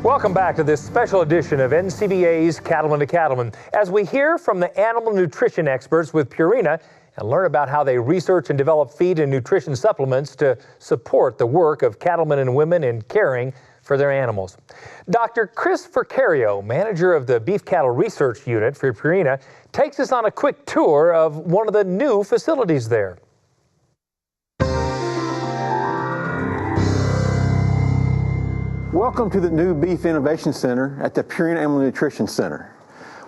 Welcome back to this special edition of NCBA's Cattleman to Cattleman, as we hear from the animal nutrition experts with Purina and learn about how they research and develop feed and nutrition supplements to support the work of cattlemen and women in caring for their animals. Dr. Chris Forcherio, manager of the Beef Cattle Research Unit for Purina, takes us on a quick tour of one of the new facilities there. Welcome to the new Beef Innovation Center at the Purina Animal Nutrition Center.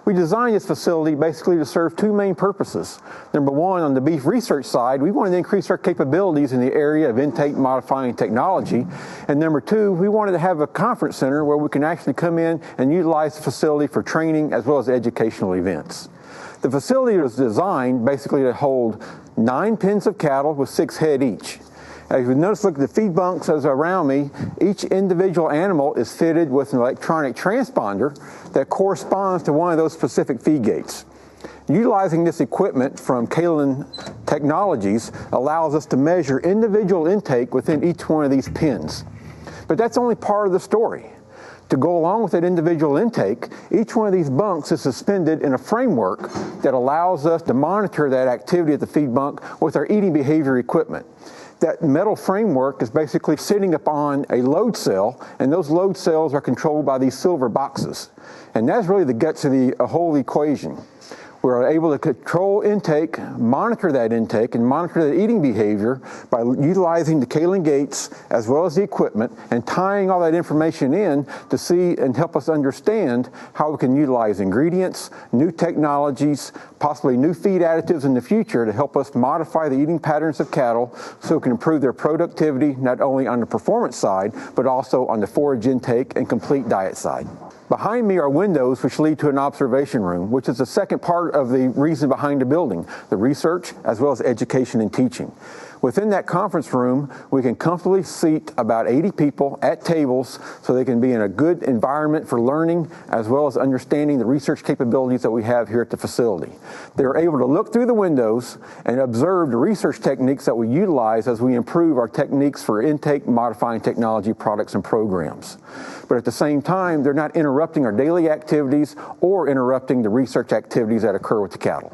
We designed this facility basically to serve two main purposes. Number one, on the beef research side, we wanted to increase our capabilities in the area of intake modifying technology. And number two, we wanted to have a conference center where we can actually come in and utilize the facility for training as well as educational events. The facility was designed basically to hold 9 pens of cattle with 6 head each. As you notice, look at the feed bunks as around me. Each individual animal is fitted with an electronic transponder that corresponds to one of those specific feed gates. Utilizing this equipment from Kalin Technologies allows us to measure individual intake within each one of these pens. But that's only part of the story. To go along with that individual intake, each one of these bunks is suspended in a framework that allows us to monitor that activity at the feed bunk with our eating behavior equipment. That metal framework is basically sitting upon a load cell, and those load cells are controlled by these silver boxes. And that's really the guts of the whole equation. We're able to control intake, monitor that intake, and monitor the eating behavior by utilizing the Kalin gates as well as the equipment and tying all that information in to see and help us understand how we can utilize ingredients, new technologies, possibly new feed additives in the future to help us modify the eating patterns of cattle so we can improve their productivity not only on the performance side, but also on the forage intake and complete diet side. Behind me are windows which lead to an observation room, which is the second part of the reason behind the building, the research as well as education and teaching. Within that conference room, we can comfortably seat about 80 people at tables so they can be in a good environment for learning as well as understanding the research capabilities that we have here at the facility. They're able to look through the windows and observe the research techniques that we utilize as we improve our techniques for intake modifying technology products and programs. But at the same time, they're not interrupting our daily activities or interrupting the research activities that occur with the cattle.